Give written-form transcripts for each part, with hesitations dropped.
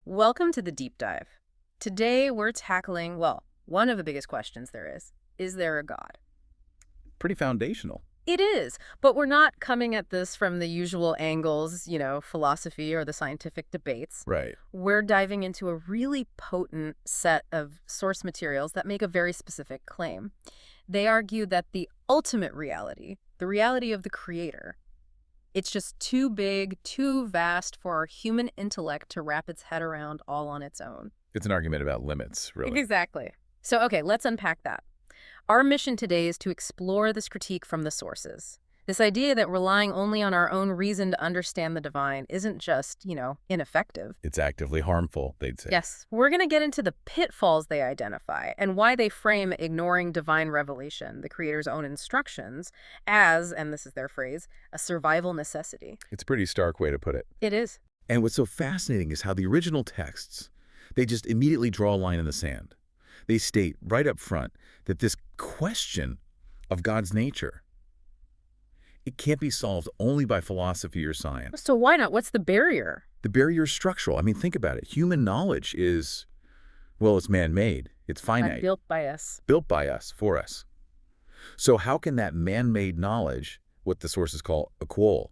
Welcome to the deep dive. Today we're tackling, well, one of the biggest questions there is. Is there a God? Pretty foundational. It is, but we're not coming at this from the usual angles, philosophy or the scientific debates. Right. We're diving into a really potent set of source materials that make a very specific claim. They argue that the ultimate reality, the reality of the creator, it's just too big, too vast for our human intellect to wrap its head around all on its own. It's an argument about limits, really. Exactly. So, okay, let's unpack that. Our mission today is to explore this critique from the sources. This idea that relying only on our own reason to understand the divine isn't just, ineffective. It's actively harmful, they'd say. Yes, we're going to get into the pitfalls they identify and why they frame ignoring divine revelation, the creator's own instructions, as, and this is their phrase, a survival necessity. It's a pretty stark way to put it. It is. And what's so fascinating is how the original texts, they just immediately draw a line in the sand. They state right up front that this question of God's nature, it can't be solved only by philosophy or science. So why not? What's the barrier? The barrier is structural. I mean, think about it. Human knowledge is, well, it's man-made. It's finite. Built by us. Built by us, for us. So how can that man-made knowledge, what the sources call a qual,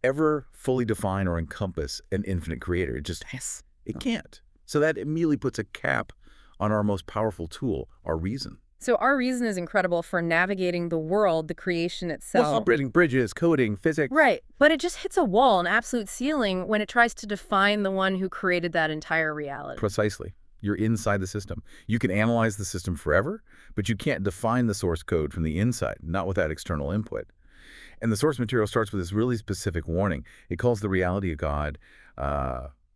ever fully define or encompass an infinite creator? It can't. So that immediately puts a cap on our most powerful tool, our reason. So our reason is incredible for navigating the world, the creation itself. Well, building bridges, coding, physics. Right. But it just hits a wall, an absolute ceiling, when it tries to define the one who created that entire reality. Precisely. You're inside the system. You can analyze the system forever, but you can't define the source code from the inside, not without external input. And the source material starts with this really specific warning. It calls the reality of God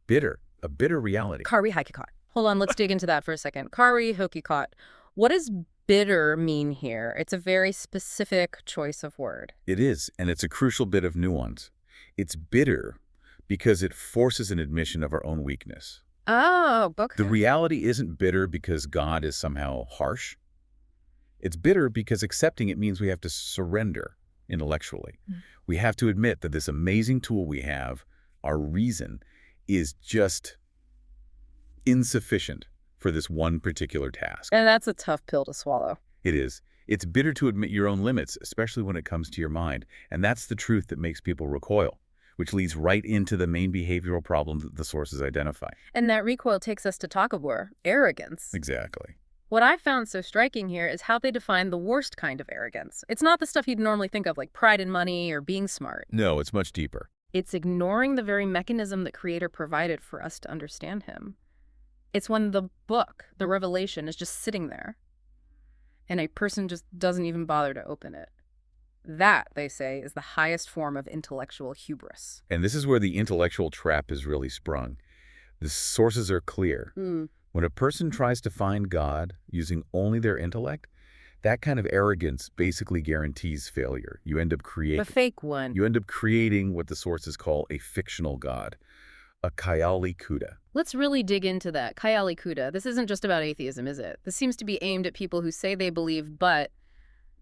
bitter, a bitter reality. Kari Hakikat. Hold on, let's dig into that for a second. Kari Hakikat. What does bitter mean here? It's a very specific choice of word. It is, and it's a crucial bit of nuance. It's bitter because it forces an admission of our own weakness. Oh, okay. The reality isn't bitter because God is somehow harsh. It's bitter because accepting it means we have to surrender intellectually. We have to admit that this amazing tool we have, our reason, is just insufficient for this one particular task. And that's a tough pill to swallow. It is. It's bitter to admit your own limits, especially when it comes to your mind. And that's the truth that makes people recoil, which leads right into the main behavioral problem that the sources identify. And that recoil takes us to Takabur, arrogance. Exactly. What I found so striking here is how they define the worst kind of arrogance. It's not the stuff you'd normally think of, like pride in money or being smart. No, it's much deeper. It's ignoring the very mechanism that Creator provided for us to understand him. It's when the book, the revelation, is just sitting there, and a person just doesn't even bother to open it. That, they say, is the highest form of intellectual hubris. And this is where the intellectual trap is really sprung. The sources are clear. When a person tries to find God using only their intellect, that kind of arrogance basically guarantees failure. You end up creating... The fake one. You end up creating what the sources call a fictional God, a Kayali Kuda. Let's really dig into that. Kayali Kuda. This isn't just about atheism, is it? This seems to be aimed at people who say they believe, but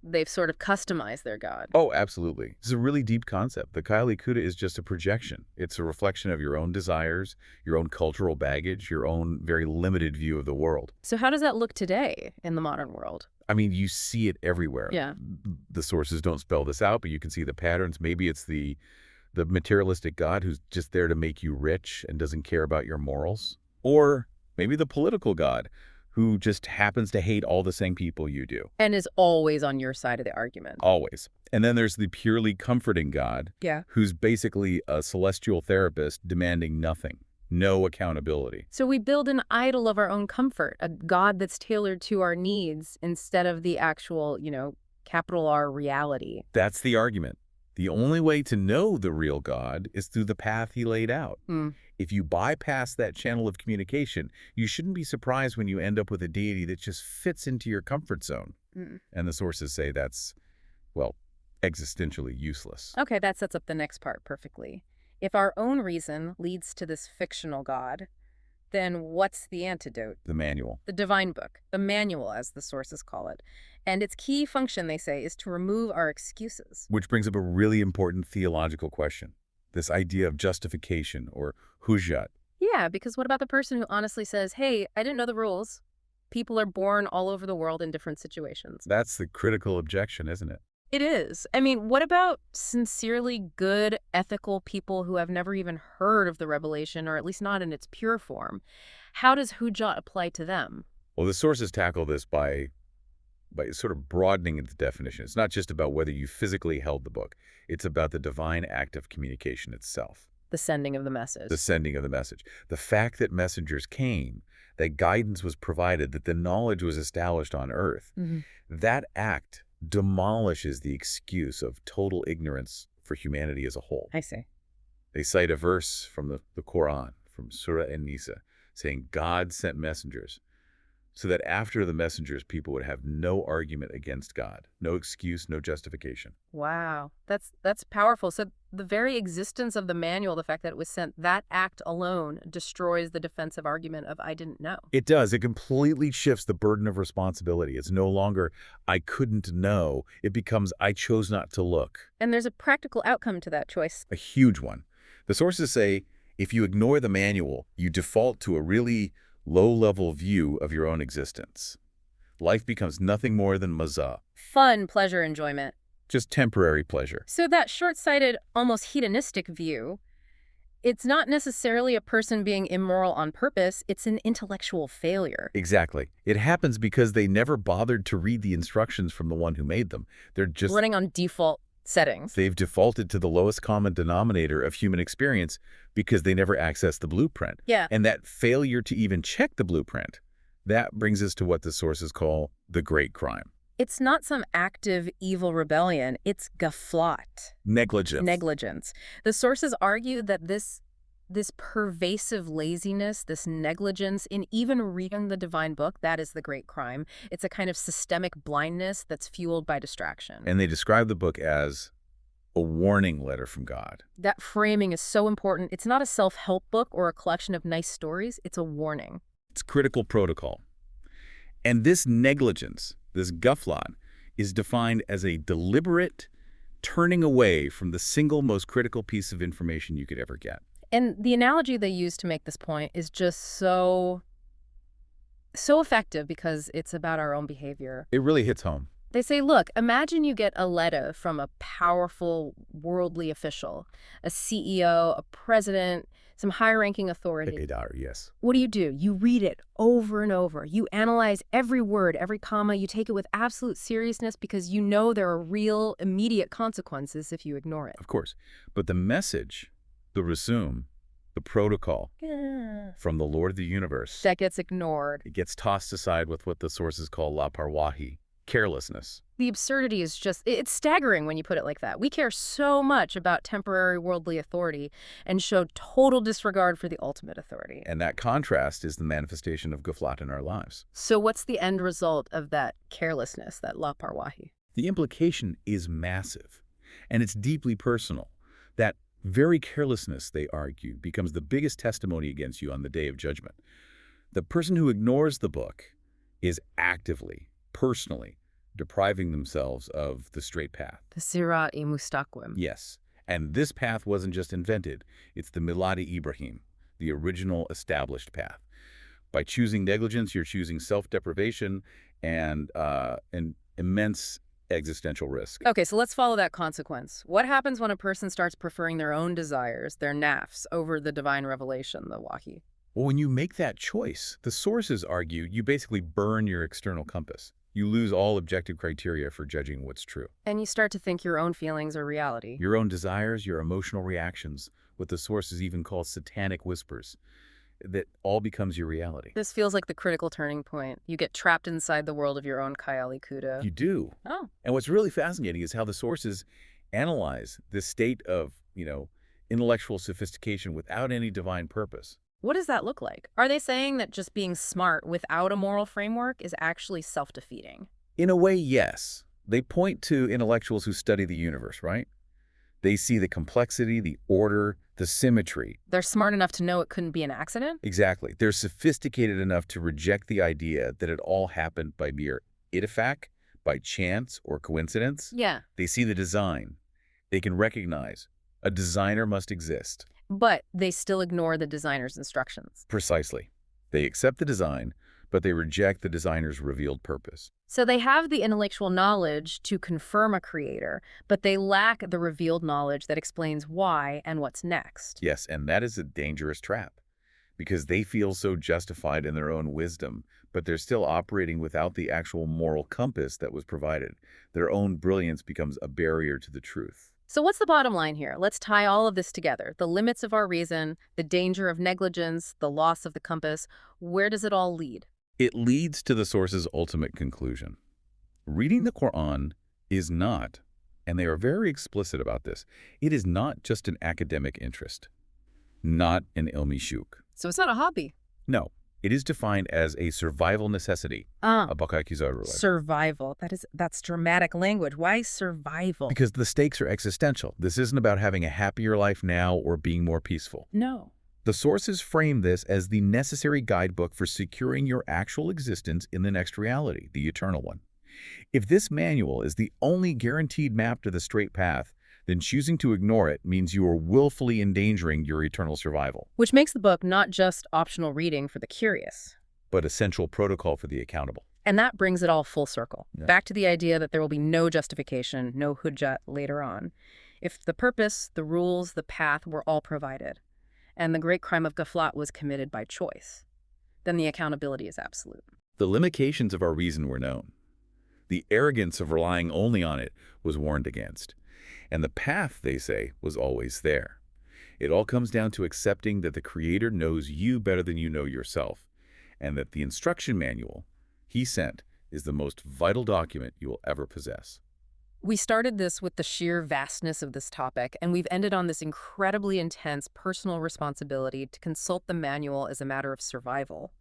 they've sort of customized their God. Oh, absolutely. It's a really deep concept. The Kayali Kuda is just a projection. It's a reflection of your own desires, your own cultural baggage, your own very limited view of the world. So how does that look today in the modern world? I mean, you see it everywhere. Yeah. The sources don't spell this out, but you can see the patterns. Maybe it's the materialistic God who's just there to make you rich and doesn't care about your morals. Or maybe the political God who just happens to hate all the same people you do. And is always on your side of the argument. Always. And then there's the purely comforting God, Yeah. who's basically a celestial therapist demanding nothing, no accountability. So we build an idol of our own comfort, a God that's tailored to our needs instead of the actual, capital R reality. That's the argument. The only way to know the real God is through the path he laid out. If you bypass that channel of communication, you shouldn't be surprised when you end up with a deity that just fits into your comfort zone. And the sources say that's, well, existentially useless. Okay, that sets up the next part perfectly. If our own reason leads to this fictional God, then what's the antidote? The manual. The divine book, the manual as the sources call it. And its key function, they say, is to remove our excuses. Which brings up a really important theological question. This idea of justification or hujjat. Yeah, because what about the person who honestly says, hey, I didn't know the rules. People are born all over the world in different situations. That's the critical objection, isn't it? It is. I mean, what about sincerely good, ethical people who have never even heard of the revelation, or at least not in its pure form? How does Hujat apply to them? Well, the sources tackle this by sort of broadening the definition. It's not just about whether you physically held the book. It's about the divine act of communication itself, The sending of the message. the sending of the message. The fact that messengers came, that guidance was provided, that the knowledge was established on earth, that act demolishes the excuse of total ignorance for humanity as a whole. I see. They cite a verse from the Quran, from Surah An-Nisa, saying God sent messengers so that after the messengers, people would have no argument against God, no excuse, no justification. Wow. That's powerful. So the very existence of the manual, the fact that it was sent, that act alone destroys the defensive argument of I didn't know. It does. It completely shifts the burden of responsibility. It's no longer, I couldn't know. It becomes, I chose not to look. And there's a practical outcome to that choice. A huge one. The sources say, if you ignore the manual, you default to a really low-level view of your own existence. Life becomes nothing more than maza, Fun, pleasure, enjoyment. just temporary pleasure. So that short-sighted, almost hedonistic view, it's not necessarily a person being immoral on purpose, it's an intellectual failure. Exactly. It happens because they never bothered to read the instructions from the one who made them. They're just, Running on default settings. they've defaulted to the lowest common denominator of human experience because they never accessed the blueprint. Yeah. And that failure to even check the blueprint, that brings us to what the sources call the great crime. It's not some active evil rebellion, it's gaflat. Negligence. Negligence. The sources argue that this pervasive laziness, this negligence in even reading the divine book, that is the great crime. It's a kind of systemic blindness that's fueled by distraction. And they describe the book as a warning letter from God. That framing is so important. It's not a self-help book or a collection of nice stories. It's a warning. It's critical protocol. And this negligence, this gaflan, is defined as a deliberate turning away from the single most critical piece of information you could ever get. And the analogy they use to make this point is just so effective because it's about our own behavior. It really hits home. They say, look, imagine you get a letter from a powerful worldly official, a CEO, a president, some high-ranking authority. Idar, yes. What do? You read it over and over. You analyze every word, every comma. You take it with absolute seriousness because you know there are real, immediate consequences if you ignore it. Of course. But the message, the resume, the protocol from the Lord of the universe, That gets ignored. it gets tossed aside with what the sources call laparwahi, carelessness. The absurdity is just, it's staggering when you put it like that. We care so much about temporary worldly authority and show total disregard for the ultimate authority. And that contrast is the manifestation of gaflat in our lives. So what's the end result of that carelessness, that laparwahi? The implication is massive, and it's deeply personal. That very carelessness, they argue, becomes the biggest testimony against you on the day of judgment. The person who ignores the book is actively, personally, depriving themselves of the straight path. The Sirat-i Mustaqim. Yes, and this path wasn't just invented. It's the Milad-i Ibrahim, the original established path. By choosing negligence, you're choosing self-deprivation and an immense existential risk. Okay, so let's follow that consequence. What happens when a person starts preferring their own desires, their nafs, over the divine revelation, the wahi? Well, when you make that choice, the sources argue you basically burn your external compass. You lose all objective criteria for judging what's true. And you start to think your own feelings are reality. Your own desires, your emotional reactions, what the sources even call satanic whispers, that all becomes your reality. This feels like the critical turning point. You get trapped inside the world of your own Kayali Kuda. You do. Oh. And what's really fascinating is how the sources analyze this state of, intellectual sophistication without any divine purpose. What does that look like? Are they saying that just being smart without a moral framework is actually self-defeating? In a way, yes. They point to intellectuals who study the universe, right? They see the complexity, the order, the symmetry. They're smart enough to know it couldn't be an accident? Exactly. They're sophisticated enough to reject the idea that it all happened by mere ittifaaq, by chance or coincidence. Yeah. They see the design. They can recognize a designer must exist. But they still ignore the designer's instructions. Precisely. They accept the design, but they reject the designer's revealed purpose. So they have the intellectual knowledge to confirm a creator, but they lack the revealed knowledge that explains why and what's next. Yes, and that is a dangerous trap, because they feel so justified in their own wisdom, but they're still operating without the actual moral compass that was provided. Their own brilliance becomes a barrier to the truth. So what's the bottom line here? Let's tie all of this together. The limits of our reason, the danger of negligence, the loss of the compass. Where does it all lead? It leads to the source's ultimate conclusion. Reading the Quran is not, and they are very explicit about this, it is not just an academic interest, not an ilmi shuk. So it's not a hobby. No, it is defined as a survival necessity. Ah, A bakaki zarura. survival. That's dramatic language. Why survival? Because the stakes are existential. This isn't about having a happier life now or being more peaceful. No. The sources frame this as the necessary guidebook for securing your actual existence in the next reality, the eternal one. If this manual is the only guaranteed map to the straight path, then choosing to ignore it means you are willfully endangering your eternal survival, Which makes the book not just optional reading for the curious. but essential protocol for the accountable. And that brings it all full circle. Yeah. Back to the idea that there will be no justification, no hujjat later on. If the purpose, the rules, the path were all provided, and the great crime of ghaflat was committed by choice, then the accountability is absolute. The limitations of our reason were known. The arrogance of relying only on it was warned against. And the path, they say, was always there. It all comes down to accepting that the Creator knows you better than you know yourself, and that the instruction manual He sent is the most vital document you will ever possess. We started this with the sheer vastness of this topic, and we've ended on this incredibly intense personal responsibility to consult the manual as a matter of survival.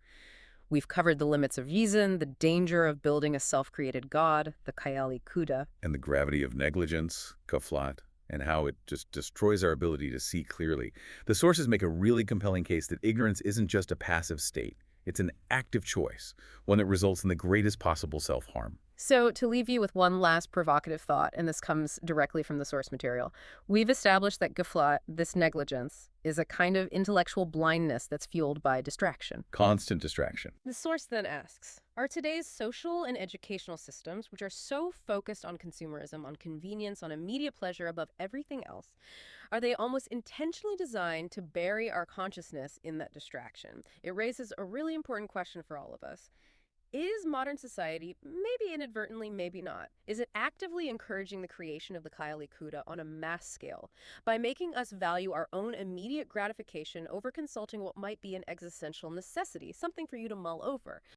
We've covered the limits of reason, the danger of building a self-created god, the Kayali Kuda. And the gravity of negligence, kaflat, and how it just destroys our ability to see clearly. The sources make a really compelling case that ignorance isn't just a passive state. It's an active choice, one that results in the greatest possible self-harm. So, to leave you with one last provocative thought, and this comes directly from the source material, we've established that ghaflat, this negligence, is a kind of intellectual blindness that's fueled by distraction. Constant distraction. The source then asks, are today's social and educational systems, which are so focused on consumerism, on convenience, on immediate pleasure above everything else, are they almost intentionally designed to bury our consciousness in that distraction? It raises a really important question for all of us. Is modern society, maybe inadvertently, maybe not, is it actively encouraging the creation of the Kayali Kuda on a mass scale by making us value our own immediate gratification over consulting what might be an existential necessity, something for you to mull over?